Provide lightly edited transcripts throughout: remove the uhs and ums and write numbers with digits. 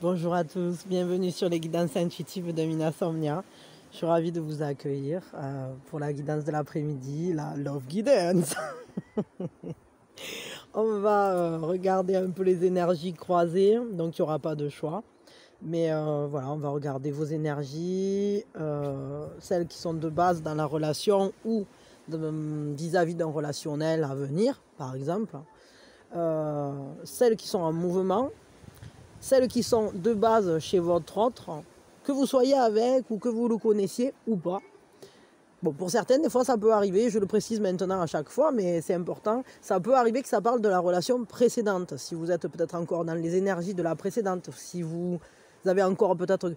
Bonjour à tous, bienvenue sur les guidances intuitives de Mina Somnia. Je suis ravie de vous accueillir pour la guidance de l'après-midi, la Love Guidance. On va regarder un peu les énergies croisées, donc il n'y aura pas de choix. Mais voilà, on va regarder vos énergies, celles qui sont de base dans la relation ou vis-à-vis d'un relationnel à venir, par exemple. Celles qui sont en mouvement, celles qui sont de base chez votre autre, que vous soyez avec ou que vous le connaissiez ou pas. Bon, pour certaines, des fois, ça peut arriver, je le précise maintenant à chaque fois, mais c'est important. Ça peut arriver que ça parle de la relation précédente, si vous êtes peut-être encore dans les énergies de la précédente, si vous avez encore peut-être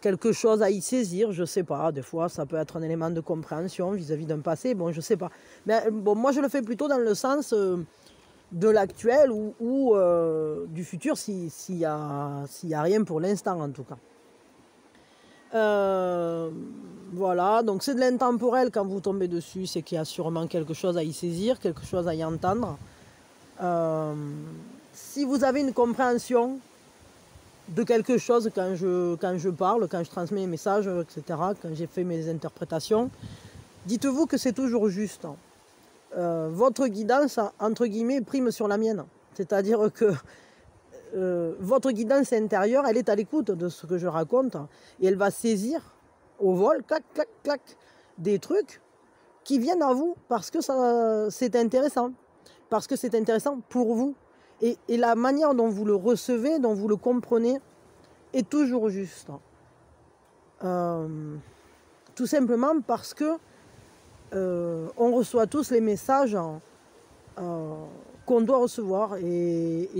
quelque chose à y saisir, je sais pas, des fois, ça peut être un élément de compréhension vis-à-vis d'un passé, bon, je sais pas. Mais bon, moi, je le fais plutôt dans le sens de l'actuel ou du futur, s'il y a rien pour l'instant, en tout cas. Voilà, donc c'est de l'intemporel quand vous tombez dessus, c'est qu'il y a sûrement quelque chose à y saisir, quelque chose à y entendre. Si vous avez une compréhension de quelque chose quand je parle, quand je transmets mes messages, etc., quand j'ai fait mes interprétations, dites-vous que c'est toujours juste. Votre guidance, entre guillemets, prime sur la mienne. C'est-à-dire que votre guidance intérieure, elle est à l'écoute de ce que je raconte et elle va saisir au vol, clac, clac, clac, des trucs qui viennent à vous parce que c'est intéressant, parce que c'est intéressant pour vous. Et la manière dont vous le recevez, dont vous le comprenez, est toujours juste. Tout simplement parce que on reçoit tous les messages qu'on doit recevoir et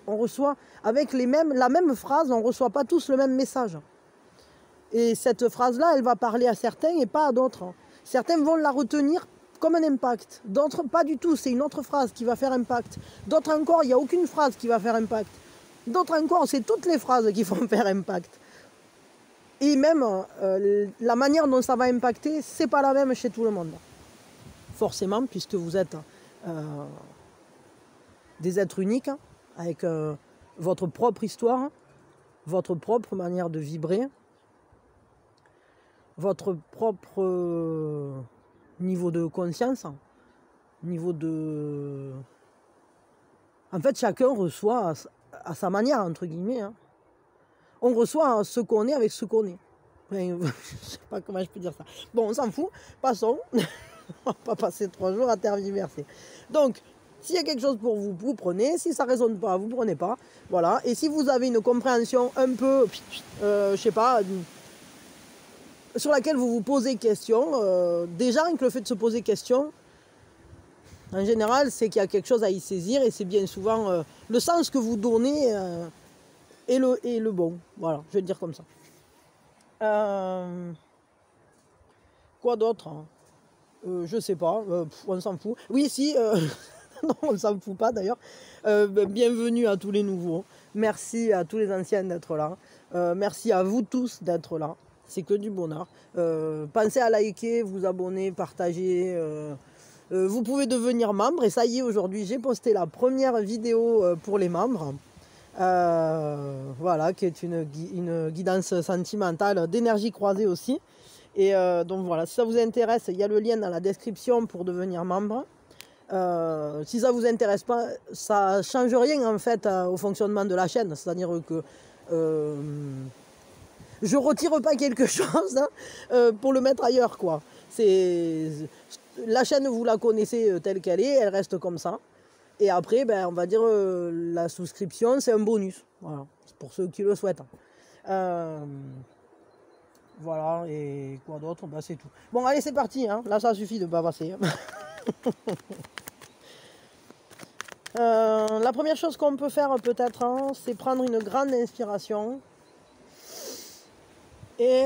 on reçoit avec la même phrase, on ne reçoit pas tous le même message. Et cette phrase-là, elle va parler à certains et pas à d'autres. Certains vont la retenir comme un impact, d'autres pas du tout, c'est une autre phrase qui va faire impact. D'autres encore, il n'y a aucune phrase qui va faire impact. D'autres encore, c'est toutes les phrases qui vont faire impact. Et même la manière dont ça va impacter, c'est pas la même chez tout le monde. Forcément, puisque vous êtes des êtres uniques, avec votre propre histoire, votre propre manière de vibrer, votre propre niveau de conscience, niveau de... En fait, chacun reçoit à sa manière, entre guillemets. On reçoit ce qu'on est avec ce qu'on est. Enfin, je ne sais pas comment je peux dire ça. Bon, on s'en fout, passons. On va pas passer 3 jours à tergiverser. Donc, s'il y a quelque chose pour vous, vous prenez. Si ça ne résonne pas, vous ne prenez pas. Voilà. Et si vous avez une compréhension un peu, je sais pas, sur laquelle vous vous posez question, déjà, rien que le fait de se poser question, en général, c'est qu'il y a quelque chose à y saisir et c'est bien souvent le sens que vous donnez est le bon. Voilà, je vais le dire comme ça. Quoi d'autre ? Je sais pas, on s'en fout. Oui, si, non, on s'en fout pas d'ailleurs. Bienvenue à tous les nouveaux. Merci à tous les anciens d'être là. Merci à vous tous d'être là. C'est que du bonheur. Pensez à liker, vous abonner, partager. Vous pouvez devenir membre. Et ça y est, aujourd'hui, j'ai posté la première vidéo pour les membres. Voilà, qui est une guidance sentimentale d'énergie croisée aussi. Et donc voilà, si ça vous intéresse, il y a le lien dans la description pour devenir membre. Si ça vous intéresse pas, ça ne change rien en fait au fonctionnement de la chaîne. C'est-à-dire que je retire pas quelque chose pour le mettre ailleurs, quoi. La chaîne, vous la connaissez telle qu'elle est, elle reste comme ça. Et après, ben, on va dire la souscription, c'est un bonus. Voilà, c'est pour ceux qui le souhaitent. Voilà, et quoi d'autre, ben, c'est tout. Bon, allez, c'est parti. Là, ça suffit de bavasser. La première chose qu'on peut faire peut-être, c'est prendre une grande inspiration. Et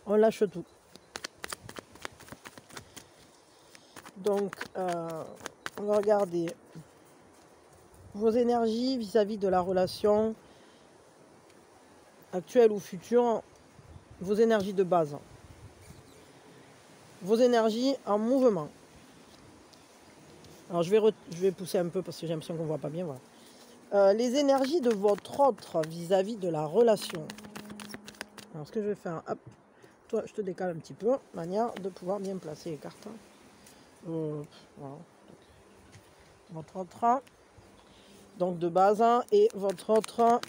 on lâche tout. Donc, on va regarder vos énergies vis-à-vis de la relation actuelle ou future, vos énergies de base, vos énergies en mouvement. Alors je vais pousser un peu parce que j'ai l'impression qu'on ne voit pas bien. Voilà. Les énergies de votre autre vis-à-vis de la relation. Alors ce que je vais faire, hop, toi je te décale un petit peu, manière de pouvoir bien placer les cartes. Voilà. Votre autre, donc de base, et votre autre,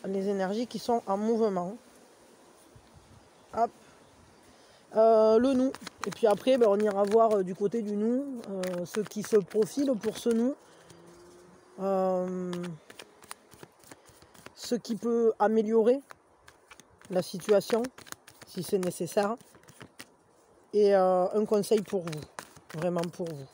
les énergies qui sont en mouvement. Hop. Le nous. Et puis après, ben, on ira voir du côté du nous, ce qui se profile pour ce nous. Ce qui peut améliorer la situation, si c'est nécessaire. Et un conseil pour vous, vraiment pour vous.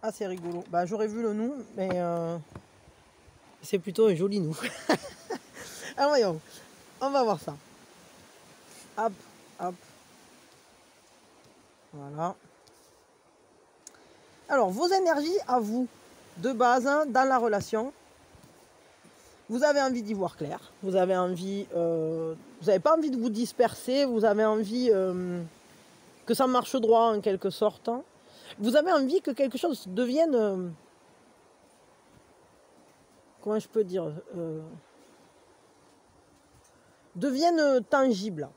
Ah, c'est rigolo. Bah, j'aurais vu le nous, mais c'est plutôt un joli nous. Alors voyons, on va voir ça. Hop, hop. Voilà. Alors, vos énergies à vous, de base, dans la relation, vous avez envie d'y voir clair. Vous avez envie, vous n'avez pas envie de vous disperser. Vous avez envie que ça marche droit en quelque sorte. Vous avez envie que quelque chose devienne, comment je peux dire, devienne tangible.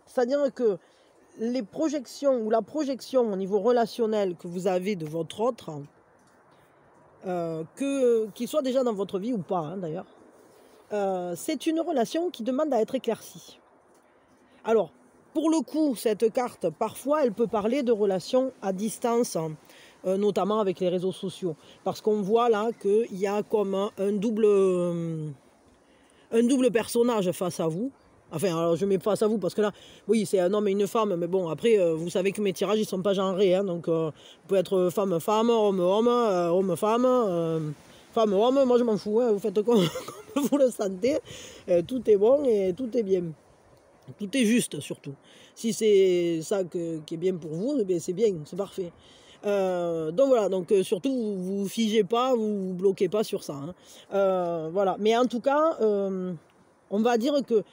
C'est-à-dire que les projections ou la projection au niveau relationnel que vous avez de votre autre, qu'il soit déjà dans votre vie ou pas hein, d'ailleurs, c'est une relation qui demande à être éclaircie. Alors, pour le coup, cette carte, parfois, elle peut parler de relations à distance, notamment avec les réseaux sociaux. Parce qu'on voit là qu'il y a comme un double personnage face à vous. Enfin, alors je mets face à vous parce que là, oui, c'est un homme et une femme. Mais bon, après, vous savez que mes tirages, ils ne sont pas genrés. Hein, donc, vous pouvez être femme-femme, homme-homme, homme-femme, femme-homme. Moi, je m'en fous. Hein, vous faites comme vous le sentez. Tout est bon et tout est bien. Tout est juste surtout. Si c'est ça qui est bien pour vous, eh c'est bien, c'est parfait. Donc voilà, donc surtout vous figez pas, vous bloquez pas sur ça. Hein. Voilà, mais en tout cas, on va dire que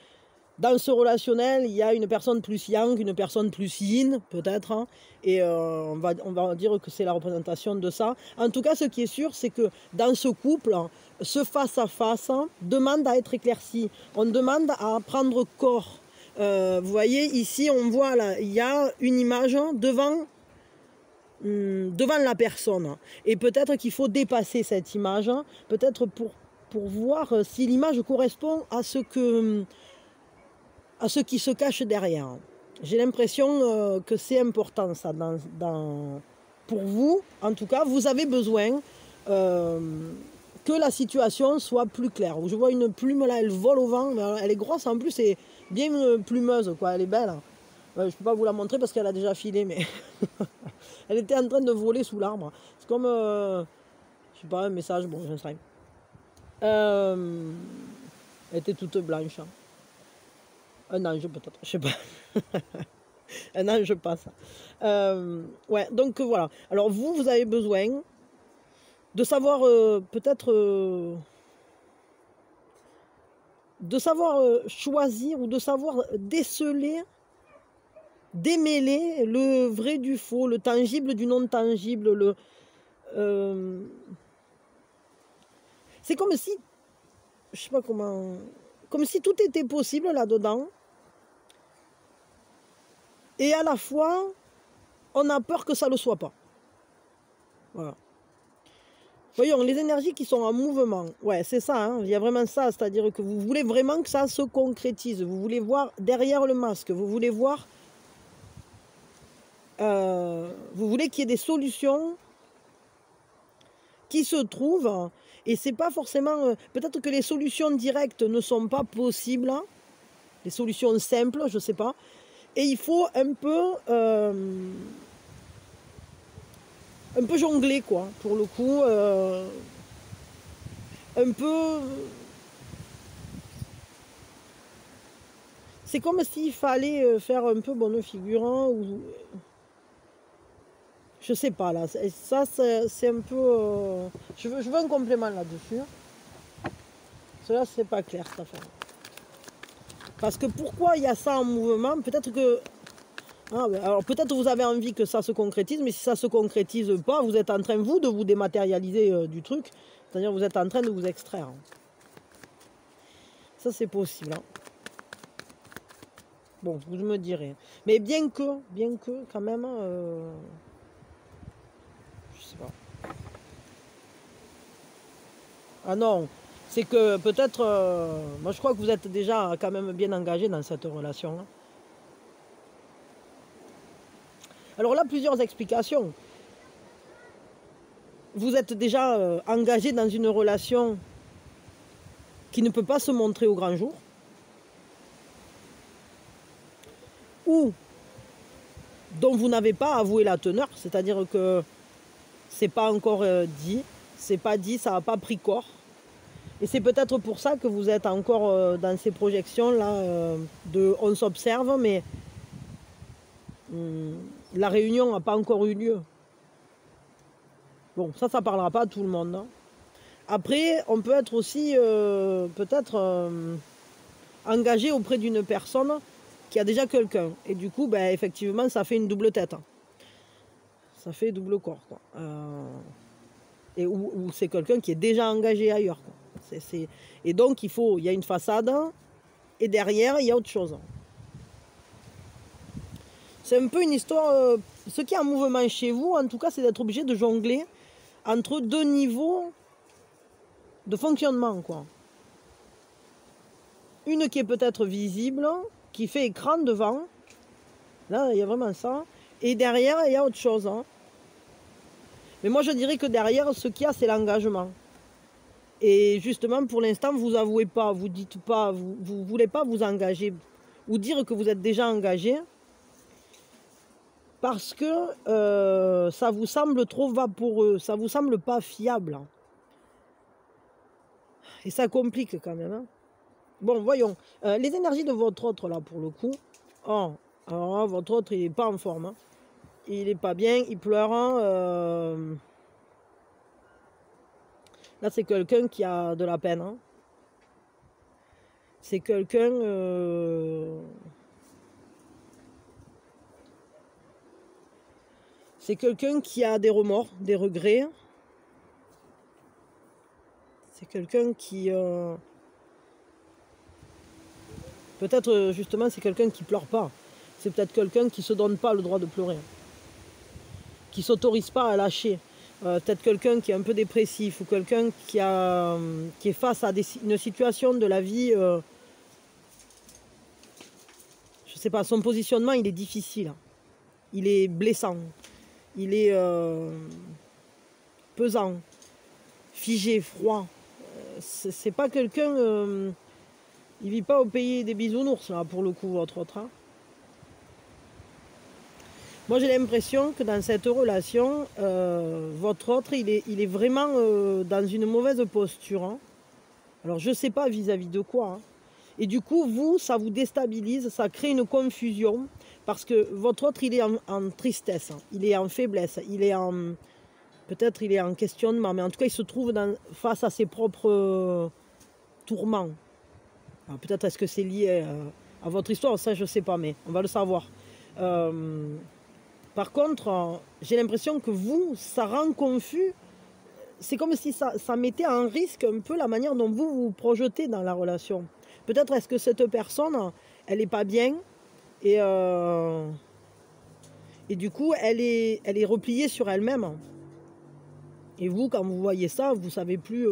dans ce relationnel, il y a une personne plus yang, une personne plus yin, peut-être, hein, et on va dire que c'est la représentation de ça. En tout cas, ce qui est sûr, c'est que dans ce couple, ce face-à-face demande à être éclairci. On demande à prendre corps. Vous voyez, ici, on voit, là, il y a une image devant la personne. Et peut-être qu'il faut dépasser cette image, peut-être pour voir si l'image correspond à ce qui se cache derrière. J'ai l'impression que c'est important, ça, pour vous. En tout cas, vous avez besoin que la situation soit plus claire. Je vois une plume là, elle vole au vent, mais elle est grosse en plus, c'est bien plumeuse, quoi. Elle est belle. Je ne peux pas vous la montrer parce qu'elle a déjà filé, mais elle était en train de voler sous l'arbre. C'est comme, je sais pas, un message, bon, j'en sais rien. Elle était toute blanche. Un ange peut-être, je sais pas. Un ange passe. Ouais, donc voilà. Alors vous avez besoin de savoir peut-être de savoir choisir ou de savoir déceler, démêler le vrai du faux, le tangible du non tangible. C'est comme si, je sais pas comment, comme si tout était possible là-dedans. Et à la fois, on a peur que ça ne le soit pas. Voilà. Voyons, les énergies qui sont en mouvement, ouais, c'est ça, hein, il y a vraiment ça, c'est-à-dire que vous voulez vraiment que ça se concrétise, vous voulez voir derrière le masque, vous voulez voir, vous voulez qu'il y ait des solutions qui se trouvent, et c'est pas forcément, peut-être que les solutions directes ne sont pas possibles, les solutions simples, je sais pas, et il faut un peu jongler, quoi, pour le coup, un peu... C'est comme s'il fallait faire un peu bonne figure, ou... Je sais pas, là, ça, c'est un peu... Je veux un complément là-dessus. Cela, c'est pas clair, cette affaire. Parce que pourquoi il y a ça en mouvement? Peut-être que Ah, ben, alors peut-être vous avez envie que ça se concrétise, mais si ça ne se concrétise pas, vous êtes en train, vous, de vous dématérialiser du truc. C'est-à-dire vous êtes en train de vous extraire. Ça, c'est possible. Hein. Bon, vous me direz. Mais bien que, quand même, je sais pas. Ah non, c'est que peut-être, moi je crois que vous êtes déjà quand même bien engagé dans cette relation. Hein. Alors là, plusieurs explications. Vous êtes déjà engagé dans une relation qui ne peut pas se montrer au grand jour. Ou dont vous n'avez pas avoué la teneur, c'est-à-dire que c'est pas encore dit, c'est pas dit, ça n'a pas pris corps. Et c'est peut-être pour ça que vous êtes encore dans ces projections-là de on s'observe, mais la réunion n'a pas encore eu lieu. Bon, ça ne parlera pas à tout le monde. Hein. Après, on peut être aussi peut-être engagé auprès d'une personne qui a déjà quelqu'un. Et du coup, ben, effectivement, ça fait une double tête. Hein. Ça fait double corps. Quoi. Et où c'est quelqu'un qui est déjà engagé ailleurs. Quoi. Et donc, il y a une façade, et derrière, il y a autre chose. C'est un peu une histoire... ce qui est en mouvement chez vous, en tout cas, c'est d'être obligé de jongler entre deux niveaux de fonctionnement. Quoi. Une qui est peut-être visible, qui fait écran devant. Là, il y a vraiment ça. Et derrière, il y a autre chose. Hein. Mais moi, je dirais que derrière, ce qu'il y a, c'est l'engagement. Et justement, pour l'instant, vous avouez pas, vous dites pas, vous voulez pas vous engager ou dire que vous êtes déjà engagé parce que ça vous semble trop vaporeux, ça vous semble pas fiable. Et ça complique quand même. Hein. Bon, voyons. Les énergies de votre autre, là, pour le coup. Oh, alors là, votre autre, il n'est pas en forme. Hein. Il n'est pas bien, il pleure. Hein, Là, c'est quelqu'un qui a de la peine. Hein. C'est quelqu'un... C'est quelqu'un qui a des remords, des regrets. C'est quelqu'un qui... Peut-être, justement, c'est quelqu'un qui ne pleure pas. C'est peut-être quelqu'un qui ne se donne pas le droit de pleurer. Qui ne s'autorise pas à lâcher. Peut-être quelqu'un qui est un peu dépressif ou quelqu'un qui est face à une situation de la vie, je ne sais pas, son positionnement il est difficile, il est blessant, il est pesant, figé, froid. C'est pas quelqu'un, il vit pas au pays des bisounours là pour le coup votre autre. Hein. Moi, j'ai l'impression que dans cette relation, votre autre, il est vraiment dans une mauvaise posture. Hein. Alors, je ne sais pas vis-à-vis de quoi. Hein. Et du coup, vous, ça vous déstabilise, ça crée une confusion. Parce que votre autre, il est en tristesse, hein. Il est en faiblesse, il est en... Peut-être il est en questionnement, mais en tout cas, il se trouve face à ses propres tourments. Peut-être est-ce que c'est lié à votre histoire, ça, je ne sais pas, mais on va le savoir. Par contre, j'ai l'impression que vous, ça rend confus. C'est comme si ça mettait en risque un peu la manière dont vous vous projetez dans la relation. Peut-être est-ce que cette personne, elle n'est pas bien et du coup, elle est repliée sur elle-même. Et vous, quand vous voyez ça, vous ne savez plus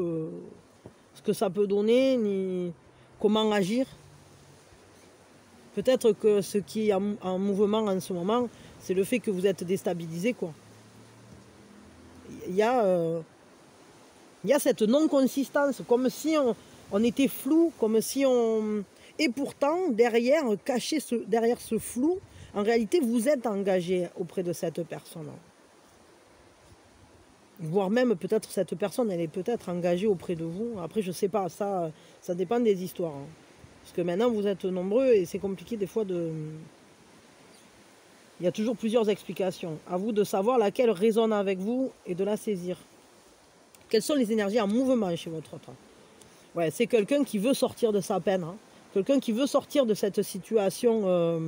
ce que ça peut donner, ni comment agir. Peut-être que ce qui est en mouvement en ce moment, c'est le fait que vous êtes déstabilisé, quoi. Il y a cette non-consistance, comme si on était flou, comme si on... Et pourtant, derrière, caché derrière ce flou, en réalité, vous êtes engagé auprès de cette personne. Voire même, peut-être, cette personne, elle est peut-être engagée auprès de vous. Après, je ne sais pas, ça dépend des histoires. Hein. Parce que maintenant, vous êtes nombreux et c'est compliqué des fois de... Il y a toujours plusieurs explications. À vous de savoir laquelle résonne avec vous et de la saisir. Quelles sont les énergies en mouvement chez votre autre? Ouais, c'est quelqu'un qui veut sortir de sa peine. Hein. Quelqu'un qui veut sortir de cette situation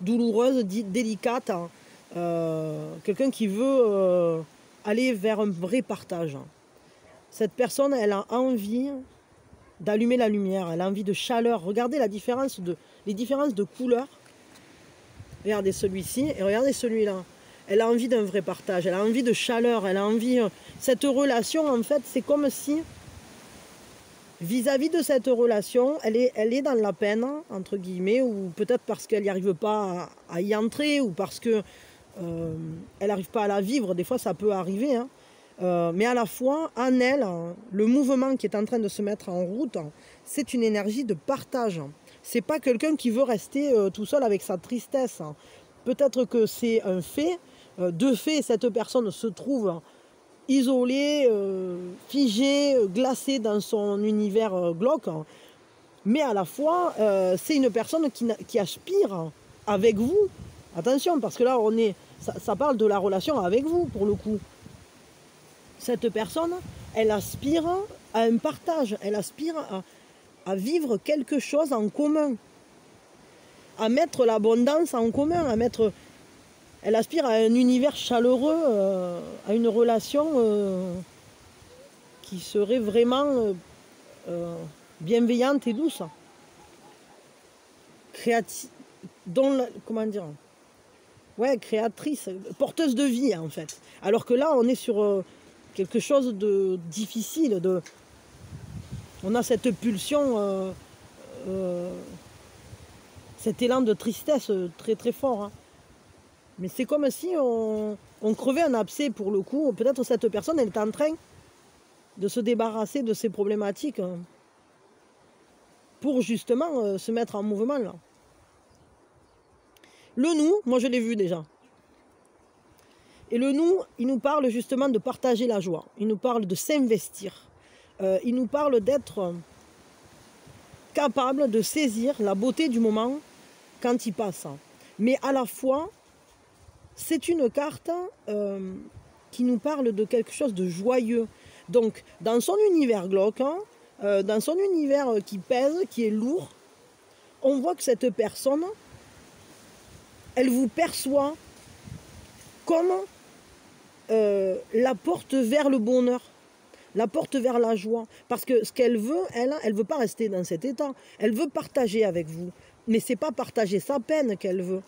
douloureuse, délicate, hein. Quelqu'un qui veut aller vers un vrai partage. Cette personne, elle a envie d'allumer la lumière, elle a envie de chaleur. Regardez les différences de couleurs. Regardez celui-ci et regardez celui-là. Elle a envie d'un vrai partage, elle a envie de chaleur, elle a envie... Cette relation, en fait, c'est comme si, vis-à-vis de cette relation, elle est dans la peine, entre guillemets, ou peut-être parce qu'elle n'y arrive pas à y entrer, ou parce que elle n'arrive pas à la vivre. Des fois, ça peut arriver, hein. Mais à la fois, en elle, le mouvement qui est en train de se mettre en route, c'est une énergie de partage. C'est pas quelqu'un qui veut rester tout seul avec sa tristesse. Peut-être que c'est un fait. De fait, cette personne se trouve isolée, figée, glacée dans son univers glauque. Mais à la fois, c'est une personne qui aspire avec vous. Attention, parce que là, ça parle de la relation avec vous, pour le coup. Cette personne, elle aspire à un partage, elle aspire à vivre quelque chose en commun, à mettre l'abondance en commun, elle aspire à un univers chaleureux, à une relation qui serait vraiment bienveillante et douce. Créatrice, porteuse de vie en fait. Alors que là, on est sur quelque chose de difficile. On a cette pulsion, cet élan de tristesse très très fort. Hein. Mais c'est comme si on crevait un abcès pour le coup. Peut-être cette personne, elle est en train de se débarrasser de ces problématiques pour justement se mettre en mouvement là. Le nous, moi je l'ai vu déjà. Et le nous, il nous parle justement de partager la joie. Il nous parle de s'investir. Il nous parle d'être capable de saisir la beauté du moment quand il passe. Mais à la fois, c'est une carte qui nous parle de quelque chose de joyeux. Donc, dans son univers glauque, dans son univers qui pèse, qui est lourd, on voit que cette personne, elle vous perçoit comme la porte vers le bonheur, la porte vers la joie. Parce que ce qu'elle veut, elle ne veut pas rester dans cet état. Elle veut partager avec vous. Mais ce n'est pas partager sa peine qu'elle veut.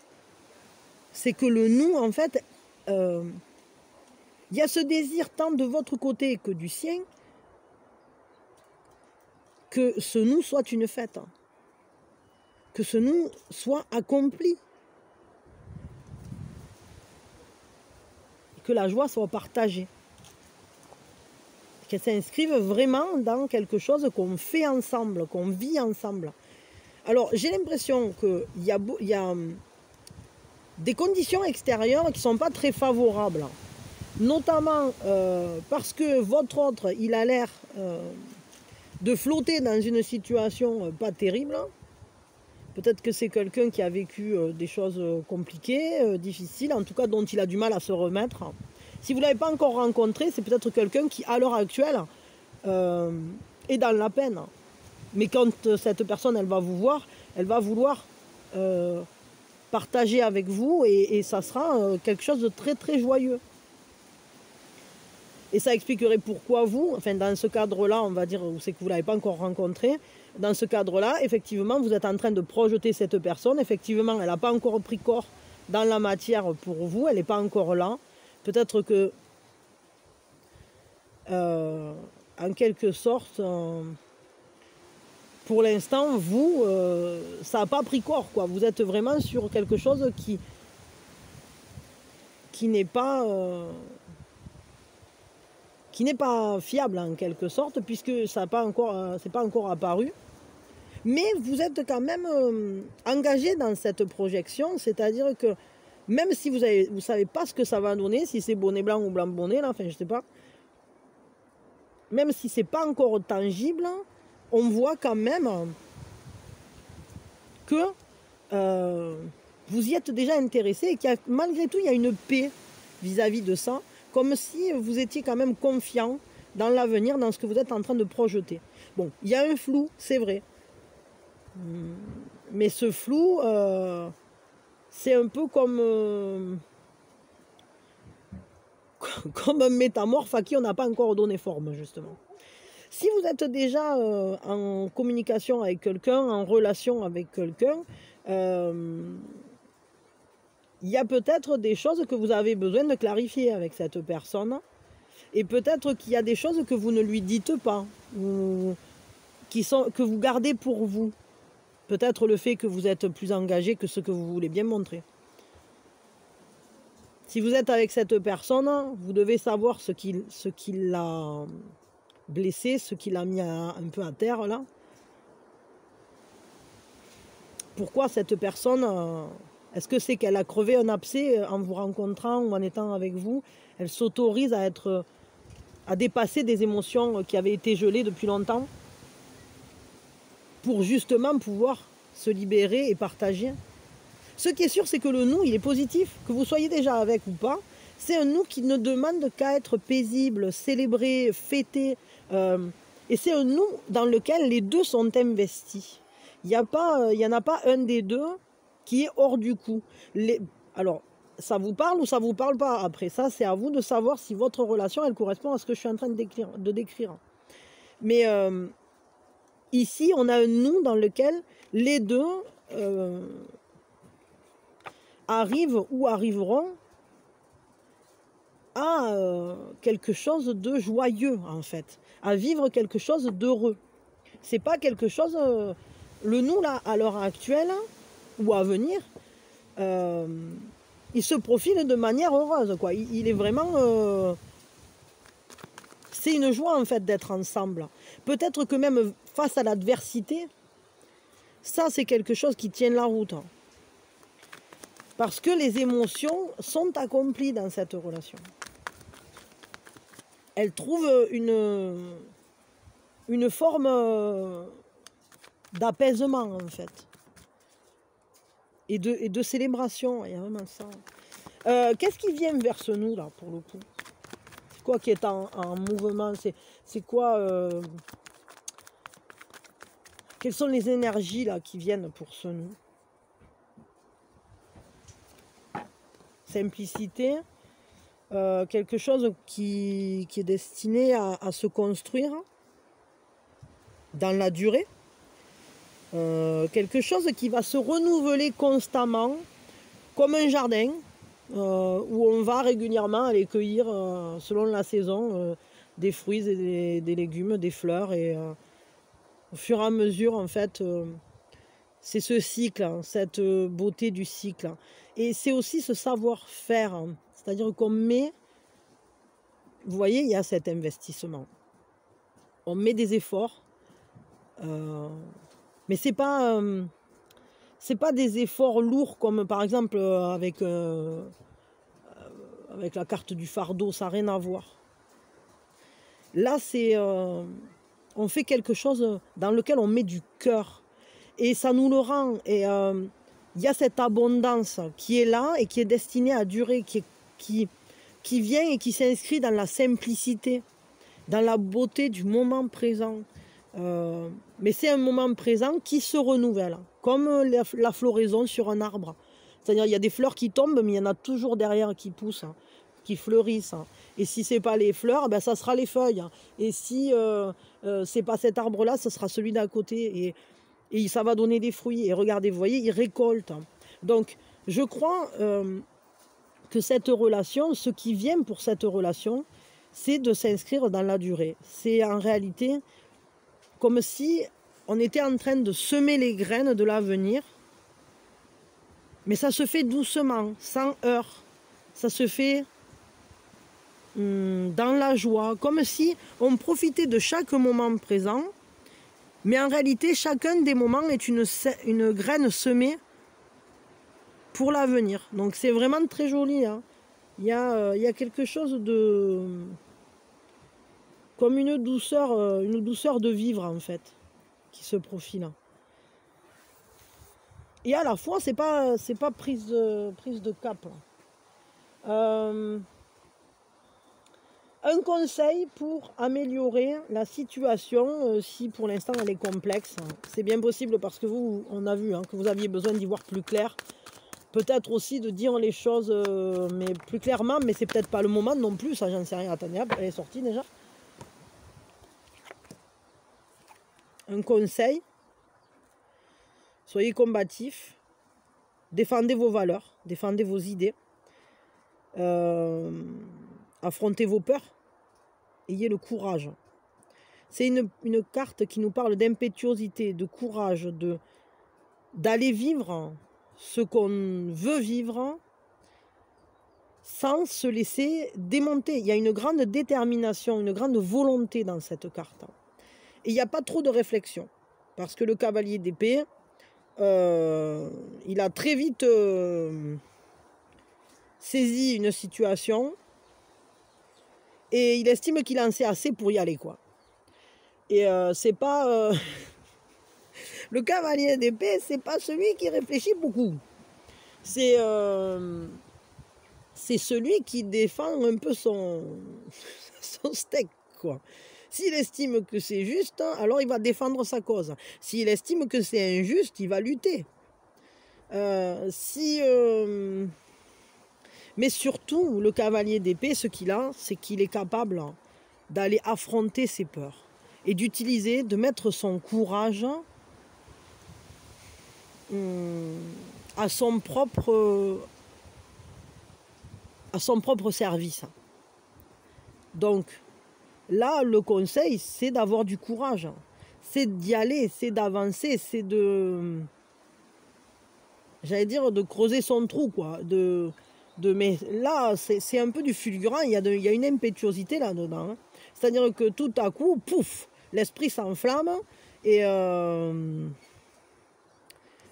C'est que le nous, en fait, y a ce désir tant de votre côté que du sien, que ce nous soit une fête. Que ce nous soit accompli. Que la joie soit partagée. Qu'elle s'inscrive vraiment dans quelque chose qu'on fait ensemble, qu'on vit ensemble. Alors, j'ai l'impression qu'il y a des conditions extérieures qui ne sont pas très favorables. Notamment parce que votre autre, il a l'air de flotter dans une situation pas terrible. Peut-être que c'est quelqu'un qui a vécu des choses compliquées, difficiles, en tout cas dont il a du mal à se remettre. Si vous ne l'avez pas encore rencontré, c'est peut-être quelqu'un qui, à l'heure actuelle, est dans la peine. Mais quand cette personne, elle va vous voir, elle va vouloir partager avec vous et ça sera quelque chose de très très joyeux. Et ça expliquerait pourquoi vous, enfin dans ce cadre-là, on va dire, où c'est que vous ne l'avez pas encore rencontré, dans ce cadre-là, effectivement, vous êtes en train de projeter cette personne. Effectivement, elle n'a pas encore pris corps dans la matière pour vous, elle n'est pas encore là. Peut-être que, en quelque sorte, pour l'instant, vous, ça n'a pas pris corps, quoi. Vous êtes vraiment sur quelque chose qui n'est pas fiable en quelque sorte, puisque ça n'a pas encore, c'est pas encore apparu. Mais vous êtes quand même engagé dans cette projection, c'est-à-dire que même si vous ne savez pas ce que ça va donner, si c'est bonnet blanc ou blanc bonnet, là, enfin je sais pas, même si c'est pas encore tangible, on voit quand même que vous y êtes déjà intéressé et qu'il y a, malgré tout, il y a une paix vis-à-vis de ça, comme si vous étiez quand même confiant dans l'avenir, dans ce que vous êtes en train de projeter. Bon, il y a un flou, c'est vrai. Mais ce flou, c'est un peu comme un métamorphe à qui on n'a pas encore donné forme, justement. Si vous êtes déjà en communication avec quelqu'un, en relation avec quelqu'un, il y a peut-être des choses que vous avez besoin de clarifier avec cette personne. Et peut-être qu'il y a des choses que vous ne lui dites pas, ou que vous gardez pour vous. Peut-être le fait que vous êtes plus engagé que ce que vous voulez bien montrer. Si vous êtes avec cette personne, vous devez savoir ce qui l'a blessé, ce qui l'a mis un peu à terre là. Pourquoi cette personne, est-ce que c'est qu'elle a crevé un abcès en vous rencontrant ou en étant avec vous? Elle s'autorise à dépasser des émotions qui avaient été gelées depuis longtemps pour justement pouvoir se libérer et partager. Ce qui est sûr, c'est que le nous, il est positif. Que vous soyez déjà avec ou pas, c'est un nous qui ne demande qu'à être paisible, célébré, fêté. Et c'est un nous dans lequel les deux sont investis. Il n'y en a pas un des deux qui est hors du coup. Alors, ça vous parle ou ça ne vous parle pas? Après ça, c'est à vous de savoir si votre relation, elle correspond à ce que je suis en train de décrire. Mais ici, on a un nous dans lequel les deux arrivent ou arriveront à quelque chose de joyeux, en fait, à vivre quelque chose d'heureux. C'est pas quelque chose... le nous, là, à l'heure actuelle, ou à venir, il se profile de manière heureuse, quoi. Il est vraiment... c'est une joie, en fait, d'être ensemble. Peut-être que même face à l'adversité, ça, c'est quelque chose qui tient la route. Parce que les émotions sont accomplies dans cette relation. Elles trouvent une forme d'apaisement, en fait. Et de célébration. Il y a vraiment ça. Qu'est-ce qui vient vers ce nous, là, pour le coup? C'est quoi qui est en mouvement? C'est quoi... quelles sont les énergies, là, qui viennent pour ce nous? Simplicité, quelque chose qui est destiné à se construire dans la durée, quelque chose qui va se renouveler constamment, comme un jardin, où on va régulièrement aller cueillir, selon la saison, des fruits et des légumes, des fleurs, et au fur et à mesure, en fait, c'est ce cycle, hein, cette beauté du cycle. Et c'est aussi ce savoir-faire, hein. C'est-à-dire qu'on met, vous voyez, il y a cet investissement. On met des efforts, mais c'est pas des efforts lourds comme par exemple avec la carte du fardeau, ça n'a rien à voir. Là, c'est on fait quelque chose dans lequel on met du cœur. Et ça nous le rend. Et il y a cette abondance qui est là et qui est destinée à durer, qui vient et qui s'inscrit dans la simplicité, dans la beauté du moment présent. Mais c'est un moment présent qui se renouvelle, comme la floraison sur un arbre. C'est-à-dire il y a des fleurs qui tombent, mais il y en a toujours derrière qui poussent, qui fleurissent. Et si ce n'est pas les fleurs, ben ça sera les feuilles. Et si ce n'est pas cet arbre-là, ce sera celui d'à côté. Et ça va donner des fruits. Et regardez, vous voyez, il récolte. Donc, je crois que cette relation, ce qui vient pour cette relation, c'est de s'inscrire dans la durée. C'est en réalité comme si on était en train de semer les graines de l'avenir. Mais ça se fait doucement, sans heurts. Ça se fait dans la joie, comme si on profitait de chaque moment présent. Mais en réalité, chacun des moments est une graine semée pour l'avenir. Donc c'est vraiment très joli, hein. Il y a quelque chose de... comme une douceur de vivre, en fait, qui se profile. Et à la fois, c'est pas prise de cap. Un conseil pour améliorer la situation, si pour l'instant elle est complexe, c'est bien possible parce que on a vu que vous aviez besoin d'y voir plus clair. peut-être aussi de dire les choses mais plus clairement, mais c'est peut-être pas le moment non plus, ça j'en sais rien. Attendez, hop, elle est sortie déjà. Un conseil, soyez combatifs, défendez vos valeurs, défendez vos idées, affrontez vos peurs, ayez le courage. C'est une carte qui nous parle d'impétuosité, de courage, d'aller vivre ce qu'on veut vivre sans se laisser démonter. Il y a une grande détermination, une grande volonté dans cette carte. Et il n'y a pas trop de réflexion. Parce que le cavalier d'épée, il a très vite saisi une situation et il estime qu'il en sait assez pour y aller, quoi. Et c'est pas... le cavalier d'épée, c'est pas celui qui réfléchit beaucoup. C'est celui qui défend un peu son steak, quoi. S'il estime que c'est juste, alors il va défendre sa cause. S'il estime que c'est injuste, il va lutter. Mais surtout, le cavalier d'épée, ce qu'il a, c'est qu'il est capable d'aller affronter ses peurs et d'utiliser, de mettre son courage à son propre service. Donc, là, le conseil, c'est d'avoir du courage. C'est d'y aller, c'est d'avancer, c'est de... J'allais dire de creuser son trou, quoi. Mais là, c'est un peu du fulgurant, il y a une impétuosité là-dedans. Hein. C'est-à-dire que tout à coup, pouf, l'esprit s'enflamme et...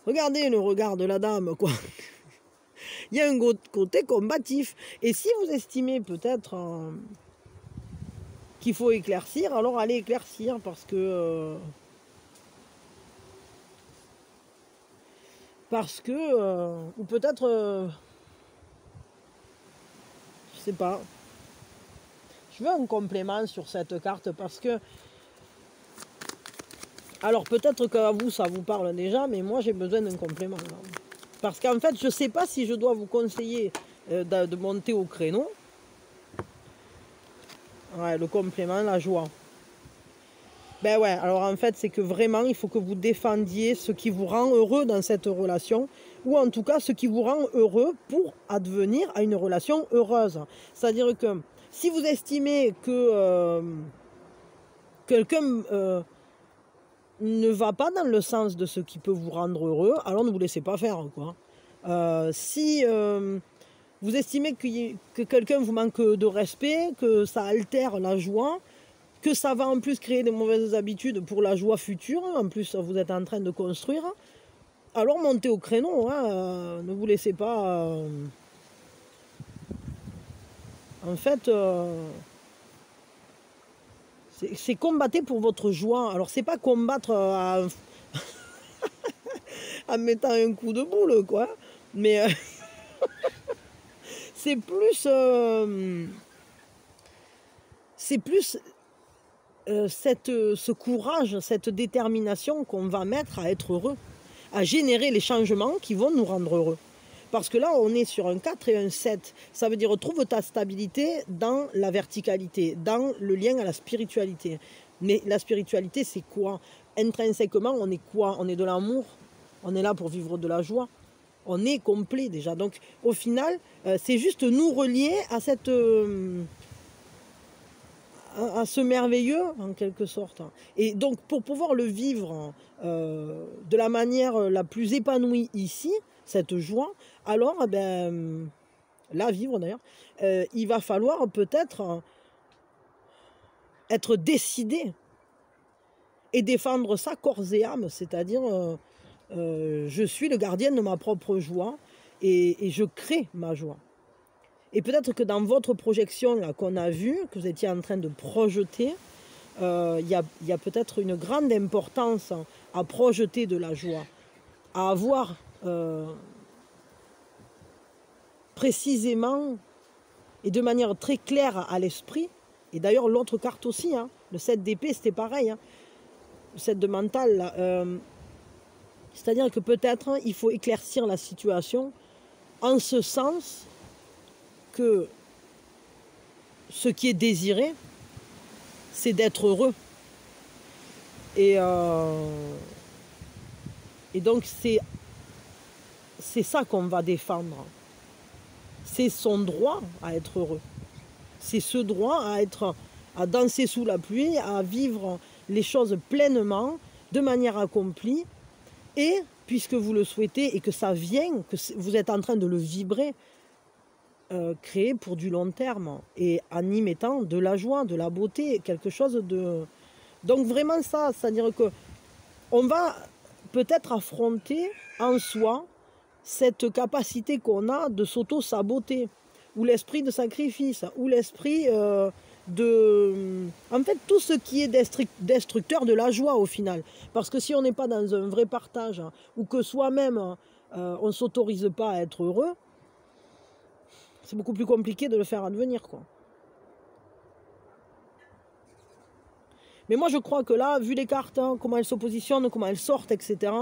Regardez le regard de la dame, quoi. Il y a un côté combatif. Et si vous estimez peut-être qu'il faut éclaircir, alors allez éclaircir parce que... ou peut-être... je sais pas. Je veux un complément sur cette carte parce que... Alors peut-être qu'à vous ça vous parle déjà, mais moi j'ai besoin d'un complément. Là. Parce qu'en fait je ne sais pas si je dois vous conseiller de monter au créneau. Ouais, le complément, la joie. Ben ouais, alors en fait c'est que vraiment il faut que vous défendiez ce qui vous rend heureux dans cette relation, ou en tout cas ce qui vous rend heureux pour advenir à une relation heureuse. C'est-à-dire que si vous estimez que quelqu'un ne va pas dans le sens de ce qui peut vous rendre heureux, alors ne vous laissez pas faire, quoi. Si vous estimez que quelqu'un vous manque de respect, que ça altère la joie, que ça va en plus créer de mauvaises habitudes pour la joie future, en plus vous êtes en train de construire, alors montez au créneau, hein, ne vous laissez pas... en fait... c'est combattre pour votre joie. Alors c'est pas combattre en mettant un coup de boule, quoi. Mais c'est plus ce courage, cette détermination qu'on va mettre à être heureux, à générer les changements qui vont nous rendre heureux. Parce que là, on est sur un 4 et un 7. Ça veut dire trouve ta stabilité dans la verticalité, dans le lien à la spiritualité. Mais la spiritualité, c'est quoi? Intrinsèquement, on est quoi? On est de l'amour. On est là pour vivre de la joie. On est complet déjà. Donc, au final, c'est juste nous relier à à ce merveilleux, en quelque sorte. Et donc, pour pouvoir le vivre de la manière la plus épanouie ici, cette joie, alors, la vivre d'ailleurs, il va falloir peut-être être décidé et défendre ça corps et âme, c'est-à-dire je suis le gardien de ma propre joie et je crée ma joie. Et peut-être que dans votre projection là qu'on a vue, que vous étiez en train de projeter, il y a peut-être une grande importance à projeter de la joie, à avoir précisément et de manière très claire à l'esprit. Et d'ailleurs l'autre carte aussi, hein, le 7 d'épée, c'était pareil, hein, le 7 de mental, c'est-à-dire que peut-être il faut éclaircir la situation en ce sens que ce qui est désiré, c'est d'être heureux. Et donc c'est ça qu'on va défendre. C'est son droit à être heureux. C'est ce droit à danser sous la pluie, à vivre les choses pleinement, de manière accomplie. Et puisque vous le souhaitez et que ça vient, que vous êtes en train de le vibrer, créer pour du long terme et en y mettant de la joie, de la beauté, quelque chose de... Donc vraiment ça, c'est-à-dire que on va peut-être affronter en soi cette capacité qu'on a de s'auto-saboter, ou l'esprit de sacrifice, ou l'esprit de... En fait, tout ce qui est destructeur de la joie au final. Parce que si on n'est pas dans un vrai partage, ou que soi-même, on ne s'autorise pas à être heureux, c'est beaucoup plus compliqué de le faire advenir, quoi. Mais moi, je crois que là, vu les cartes, hein, comment elles se positionnent, comment elles sortent, etc.,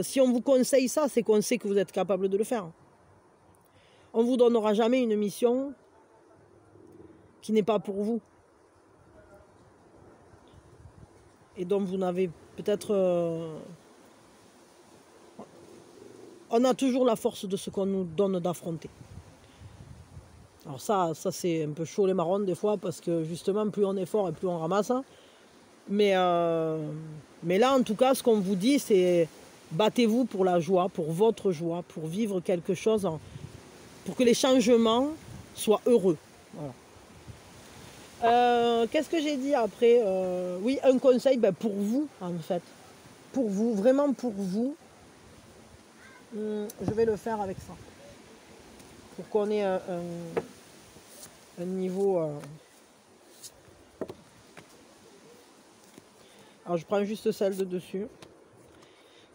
si on vous conseille ça, c'est qu'on sait que vous êtes capable de le faire. On ne vous donnera jamais une mission qui n'est pas pour vous. Et donc, vous n'avez peut-être... on a toujours la force de ce qu'on nous donne d'affronter. Alors ça c'est un peu chaud les marrons des fois, parce que justement, plus on est fort et plus on ramasse. Mais là, en tout cas, ce qu'on vous dit, c'est battez-vous pour la joie, pour votre joie, pour vivre quelque chose, pour que les changements soient heureux. Voilà. Qu'est-ce que j'ai dit après? Oui, un conseil pour vous, en fait. Pour vous, vraiment pour vous. Je vais le faire avec ça. Pour qu'on ait un niveau... Alors je prends juste celle de dessus.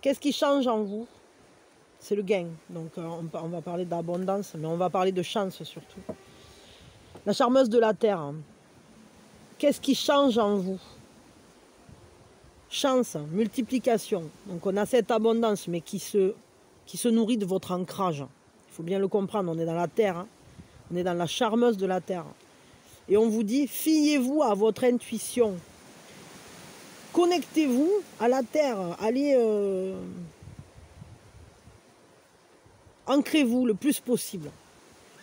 Qu'est-ce qui change en vous? C'est le gain. Donc on va parler d'abondance, mais on va parler de chance surtout. La charmeuse de la terre. Qu'est-ce qui change en vous? Chance, multiplication. Donc on a cette abondance, mais qui se nourrit de votre ancrage. Il faut bien le comprendre, on est dans la terre. Hein. On est dans la charmeuse de la terre. Et on vous dit, fiez-vous à votre intuition. Connectez-vous à la terre. Allez, ancrez-vous le plus possible.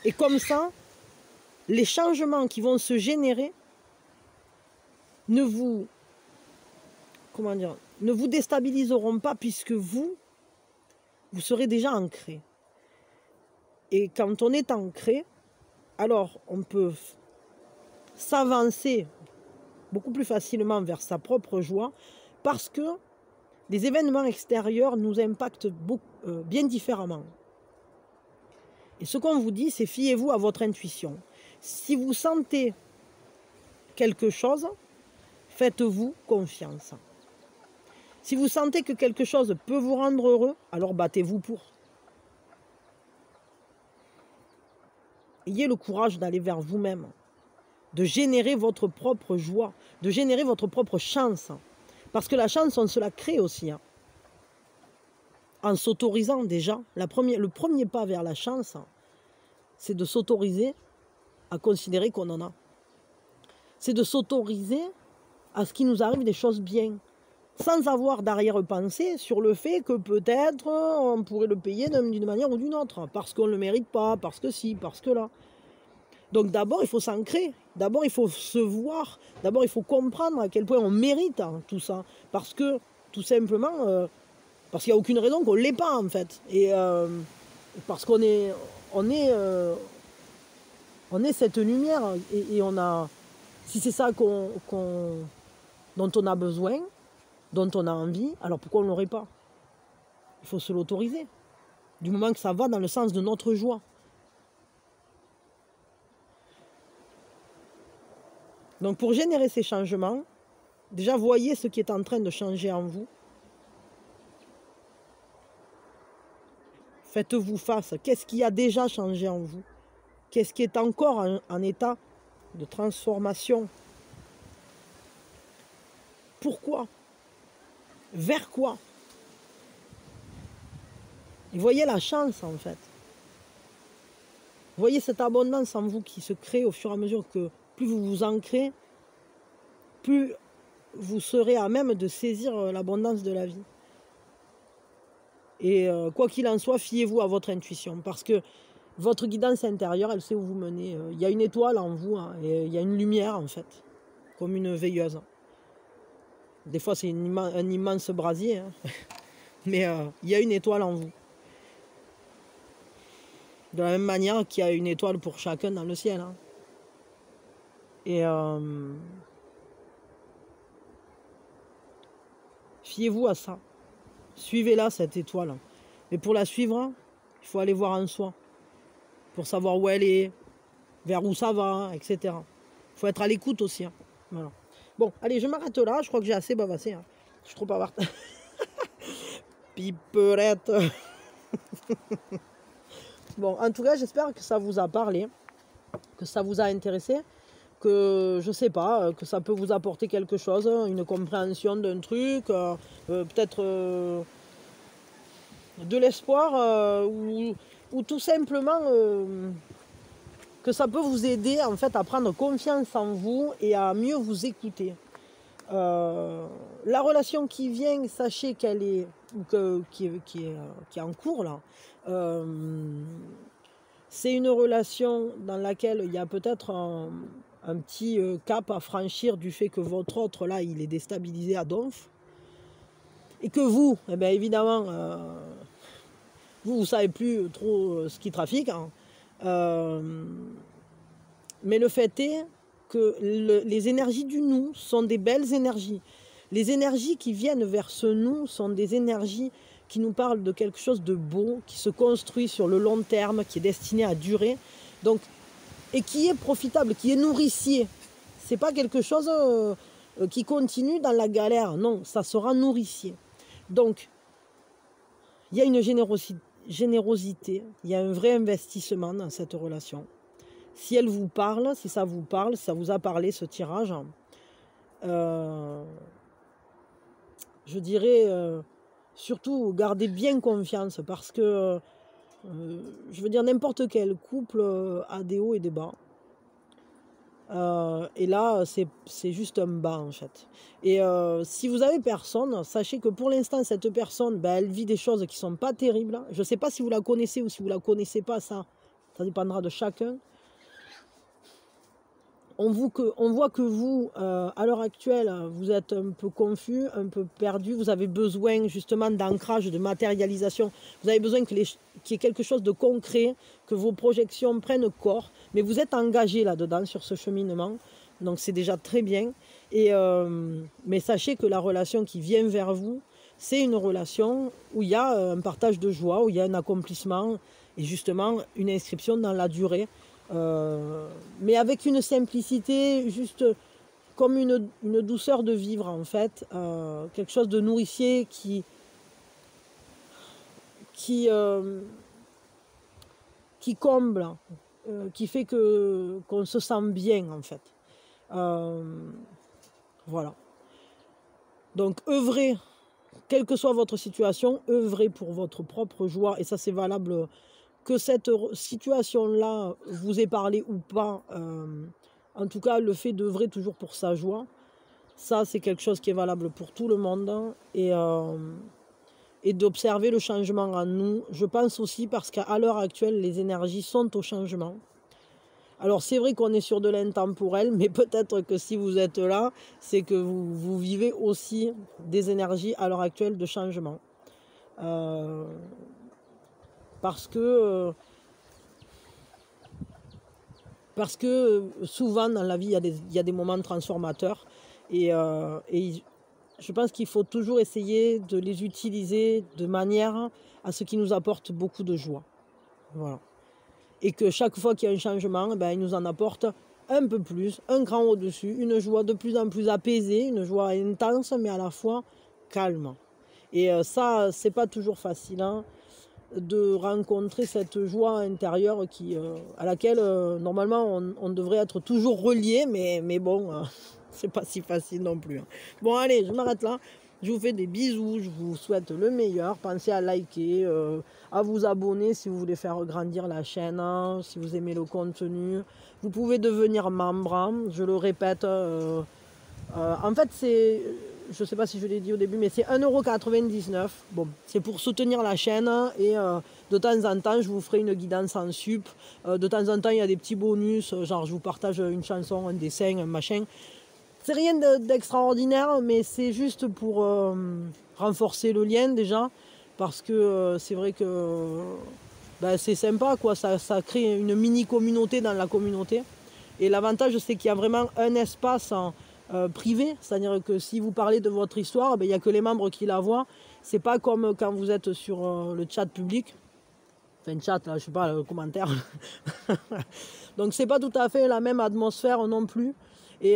Et comme ça, les changements qui vont se générer ne vous déstabiliseront pas, puisque vous serez déjà ancré. Et quand on est ancré, alors on peut s'avancer beaucoup plus facilement vers sa propre joie, parce que les événements extérieurs nous impactent bien différemment. Et ce qu'on vous dit, c'est fiez-vous à votre intuition. Si vous sentez quelque chose, faites-vous confiance. Si vous sentez que quelque chose peut vous rendre heureux, alors battez-vous pour. Ayez le courage d'aller vers vous-même, de générer votre propre joie, de générer votre propre chance. Parce que la chance, on se la crée aussi. Hein. En s'autorisant déjà. Le premier pas vers la chance, c'est de s'autoriser à considérer qu'on en a. C'est de s'autoriser à ce qu'il nous arrive des choses bien. Sans avoir d'arrière-pensée sur le fait que peut-être on pourrait le payer d'une manière ou d'une autre. Parce qu'on ne le mérite pas, parce que si, parce que là. Donc d'abord, il faut s'ancrer. D'abord, il faut se voir. D'abord, il faut comprendre à quel point on mérite tout ça. Parce que, tout simplement, parce qu'il n'y a aucune raison qu'on ne l'ait pas, en fait. Et parce qu'on est cette lumière. Et on a... Si c'est ça dont on a besoin, dont on a envie, alors pourquoi on ne l'aurait pas? Il faut se l'autoriser. Du moment que ça va dans le sens de notre joie. Donc pour générer ces changements, déjà voyez ce qui est en train de changer en vous. Faites-vous face. Qu'est-ce qui a déjà changé en vous? Qu'est-ce qui est encore en état de transformation? Pourquoi? Vers quoi? Et voyez la chance en fait. Vous voyez cette abondance en vous qui se crée au fur et à mesure que plus vous vous ancrez, plus vous serez à même de saisir l'abondance de la vie. Et quoi qu'il en soit, fiez-vous à votre intuition, parce que votre guidance intérieure, elle sait où vous menez. Il y a une étoile en vous, hein, et il y a une lumière en fait, comme une veilleuse. Des fois c'est un immense brasier, hein. Mais il y a une étoile en vous. De la même manière qu'il y a une étoile pour chacun dans le ciel, hein. Et fiez-vous à ça. Suivez-la, cette étoile. Mais pour la suivre, il faut aller voir en soi. Pour savoir où elle est, vers où ça va, etc. Il faut être à l'écoute aussi, hein. Voilà. Bon, allez, je m'arrête là. Je crois que j'ai assez bavassé, hein. Je suis trop bavarde. Piperette. Bon, en tout cas, j'espère que ça vous a parlé, que ça vous a intéressé, que, je sais pas, que ça peut vous apporter quelque chose, une compréhension d'un truc, peut-être de l'espoir, ou tout simplement que ça peut vous aider en fait à prendre confiance en vous et à mieux vous écouter. La relation qui vient, sachez qu'elle est, qui est en cours là. C'est une relation dans laquelle il y a peut-être un petit cap à franchir du fait que votre autre là, il est déstabilisé à donf. Et que vous, eh bien, évidemment, vous ne savez plus trop ce qui trafique, hein. Mais le fait est que les énergies du nous sont des belles énergies. Les énergies qui viennent vers ce nous sont des énergies qui nous parlent de quelque chose de beau, qui se construit sur le long terme, qui est destiné à durer, donc, et qui est profitable, qui est nourricier. Ce n'est pas quelque chose qui continue dans la galère, non, ça sera nourricier. Donc, il y a une générosité, il y a un vrai investissement dans cette relation. Si elle vous parle, si ça vous parle, si ça vous a parlé ce tirage, je dirais surtout gardez bien confiance, parce que je veux dire, n'importe quel couple a des hauts et des bas. Et là, c'est juste un bas en fait. Et si vous avez personne, sachez que pour l'instant, cette personne, ben, elle vit des choses qui ne sont pas terribles. Je ne sais pas si vous la connaissez ou si vous ne la connaissez pas, ça dépendra de chacun. On voit que vous, à l'heure actuelle, vous êtes un peu confus, un peu perdu. Vous avez besoin justement d'ancrage, de matérialisation. Vous avez besoin qu'il y ait quelque chose de concret, que vos projections prennent corps. Mais vous êtes engagé là-dedans, sur ce cheminement. Donc c'est déjà très bien. Et, mais sachez que la relation qui vient vers vous, c'est une relation où il y a un partage de joie, où il y a un accomplissement et justement une inscription dans la durée. Mais avec une simplicité, juste comme une douceur de vivre en fait, quelque chose de nourricier qui comble, qui fait qu'on se sent bien en fait. Voilà. Donc œuvrez, quelle que soit votre situation, œuvrez pour votre propre joie, et ça c'est valable. Que cette situation-là vous ait parlé ou pas, en tout cas, le fait d'œuvrer toujours pour sa joie, ça, c'est quelque chose qui est valable pour tout le monde. Et d'observer le changement en nous. Je pense aussi parce qu'à l'heure actuelle, les énergies sont au changement. Alors, c'est vrai qu'on est sur de l'intemporel, mais peut-être que si vous êtes là, c'est que vous vivez aussi des énergies à l'heure actuelle de changement. Parce que souvent dans la vie, il y a des moments transformateurs. Et je pense qu'il faut toujours essayer de les utiliser de manière à ce qui nous apporte beaucoup de joie. Voilà. Et que chaque fois qu'il y a un changement, ben, il nous en apporte un peu plus, un cran au-dessus, une joie de plus en plus apaisée, une joie intense, mais à la fois calme. Et ça, c'est pas toujours facile, hein, de rencontrer cette joie intérieure à laquelle normalement on devrait être toujours relié, mais bon, c'est pas si facile non plus, hein. Bon allez, je m'arrête là. Je vous fais des bisous, je vous souhaite le meilleur. Pensez à liker, à vous abonner si vous voulez faire grandir la chaîne, hein, si vous aimez le contenu. Vous pouvez devenir membre, hein, je le répète. En fait, c'est, je ne sais pas si je l'ai dit au début, mais c'est 1,99 €. Bon, c'est pour soutenir la chaîne et de temps en temps, je vous ferai une guidance en sup. De temps en temps, il y a des petits bonus, genre je vous partage une chanson, un dessin, un machin. C'est rien d'extraordinaire, mais c'est juste pour renforcer le lien déjà, parce que c'est vrai que ben, c'est sympa, quoi. Ça crée une mini communauté dans la communauté. Et l'avantage, c'est qu'il y a vraiment un espace privé, c'est-à-dire que si vous parlez de votre histoire, ben, il n'y a que les membres qui la voient. C'est pas comme quand vous êtes sur le chat public. Enfin, chat, là, je sais pas, le commentaire. Donc, c'est pas tout à fait la même atmosphère non plus. Et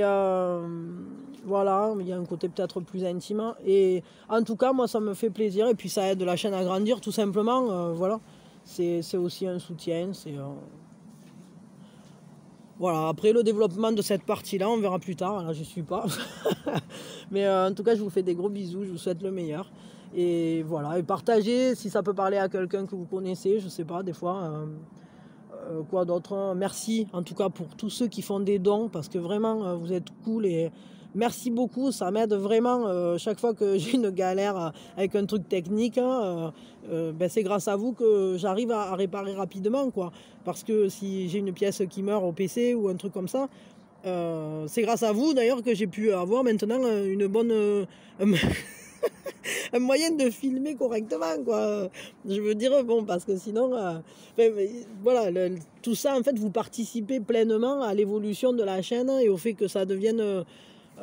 voilà, il y a un côté peut-être plus intime. Et en tout cas, moi, ça me fait plaisir. Et puis, ça aide la chaîne à grandir, tout simplement. Voilà, c'est aussi un soutien. Voilà, après le développement de cette partie-là, on verra plus tard. Là, je suis pas. Mais en tout cas, je vous fais des gros bisous. Je vous souhaite le meilleur. Et voilà, et partagez si ça peut parler à quelqu'un que vous connaissez. Je sais pas, des fois. Quoi d'autre? Merci en tout cas pour tous ceux qui font des dons, parce que vraiment vous êtes cool et merci beaucoup, ça m'aide vraiment chaque fois que j'ai une galère avec un truc technique, hein, ben c'est grâce à vous que j'arrive à réparer rapidement, quoi, parce que si j'ai une pièce qui meurt au PC ou un truc comme ça, c'est grâce à vous d'ailleurs que j'ai pu avoir maintenant une bonne un moyen de filmer correctement, quoi. Je veux dire, bon, parce que sinon, voilà, tout ça, en fait, vous participez pleinement à l'évolution de la chaîne et au fait que ça devienne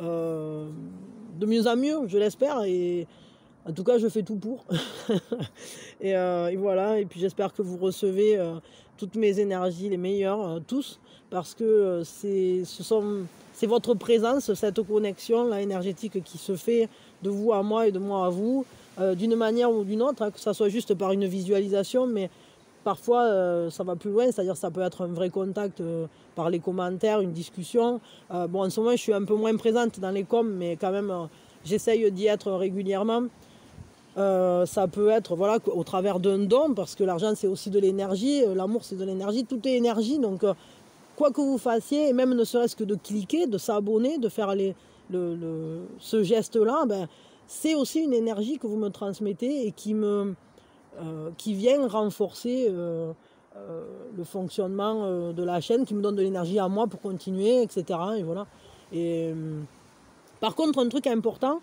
de mieux en mieux, je l'espère. Et en tout cas, je fais tout pour. Et voilà, et puis j'espère que vous recevez toutes mes énergies, les meilleures, tous, parce que c'est votre présence, cette connexion là, énergétique qui se fait de vous à moi et de moi à vous, d'une manière ou d'une autre, hein, que ça soit juste par une visualisation, mais parfois ça va plus loin, c'est-à-dire ça peut être un vrai contact par les commentaires, une discussion. Bon, en ce moment, je suis un peu moins présente dans les coms, mais quand même, j'essaye d'y être régulièrement. Ça peut être voilà, au travers d'un don, parce que l'argent c'est aussi de l'énergie, l'amour c'est de l'énergie, tout est énergie, donc quoi que vous fassiez, et même ne serait-ce que de cliquer, de s'abonner, de faire ce geste-là, ben, c'est aussi une énergie que vous me transmettez et qui vient renforcer le fonctionnement de la chaîne, qui me donne de l'énergie à moi pour continuer, etc. Et voilà. Et par contre, un truc important,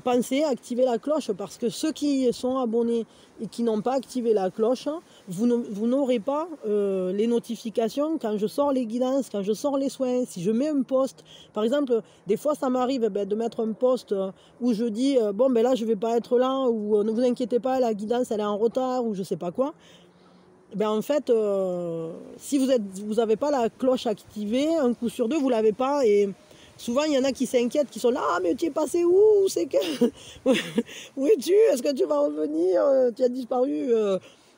pensez à activer la cloche, parce que ceux qui sont abonnés et qui n'ont pas activé la cloche, vous n'aurez pas les notifications quand je sors les guidances, quand je sors les soins, si je mets un post. Par exemple, des fois ça m'arrive de mettre un post où je dis bon ben là je vais pas être là, ou ne vous inquiétez pas, la guidance elle est en retard, ou je sais pas quoi. Ben en fait, si vous n'avez pas la cloche activée, un coup sur deux vous l'avez pas. Et souvent, il y en a qui s'inquiètent, qui sont là, ah, mais tu es passé où? C'est que... Où es-tu? Est-ce que tu vas revenir? Tu as disparu?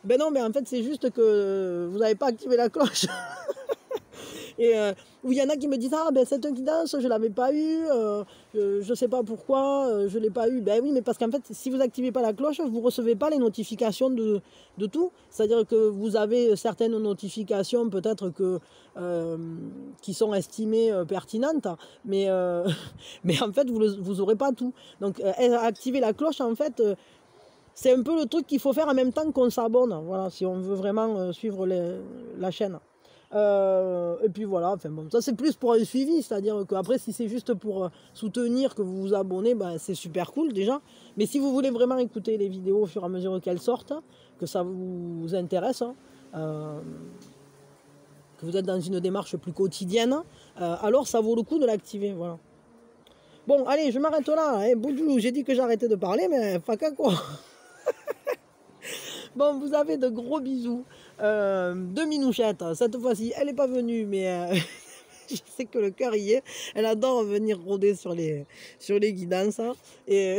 Ben non, mais en fait, c'est juste que vous n'avez pas activé la cloche. Et où il y en a qui me disent, ah ben cette guidance je ne l'avais pas eu, je ne sais pas pourquoi je ne l'ai pas eu. Ben oui, mais parce qu'en fait si vous n'activez pas la cloche, vous ne recevez pas les notifications de tout. C'est-à-dire que vous avez certaines notifications peut-être qui sont estimées pertinentes, mais, mais en fait vous n'aurez pas tout. Donc activer la cloche, en fait, c'est un peu le truc qu'il faut faire en même temps qu'on s'abonne, voilà, si on veut vraiment suivre la chaîne. Et puis voilà, enfin bon, ça c'est plus pour un suivi, c'est-à-dire qu'après si c'est juste pour soutenir que vous vous abonnez, ben, c'est super cool déjà. Mais si vous voulez vraiment écouter les vidéos au fur et à mesure qu'elles sortent, que ça vous intéresse, que vous êtes dans une démarche plus quotidienne, alors ça vaut le coup de l'activer, voilà. Bon, allez, je m'arrête là, hein, Boudou, j'ai dit que j'arrêtais de parler, mais pas qu'à quoi. Bon, vous avez de gros bisous. De Minouchette, cette fois-ci, elle n'est pas venue, mais je sais que le cœur y est. Elle adore venir rôder sur les guidances. Et,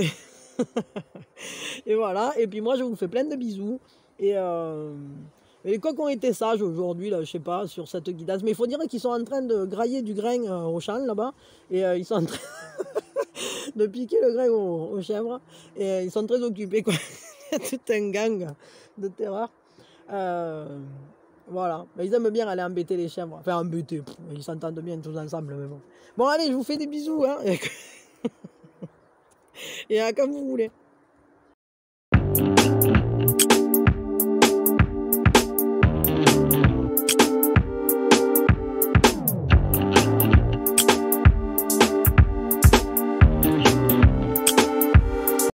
et voilà. Et puis moi, je vous fais plein de bisous. Et les coqs ont été sages aujourd'hui, là, je sais pas, sur cette guidance. Mais il faut dire qu'ils sont en train de grailler du grain au champ, là-bas. Et ils sont en train de piquer le grain aux chèvres. Et ils sont très occupés, quoi. Il y a tout un gang de terreur. Voilà. Mais ils aiment bien aller embêter les chèvres. Enfin, embêter. Ils s'entendent bien tous ensemble, mais bon. Bon, allez, je vous fais des bisous. Hein. Et quand vous voulez.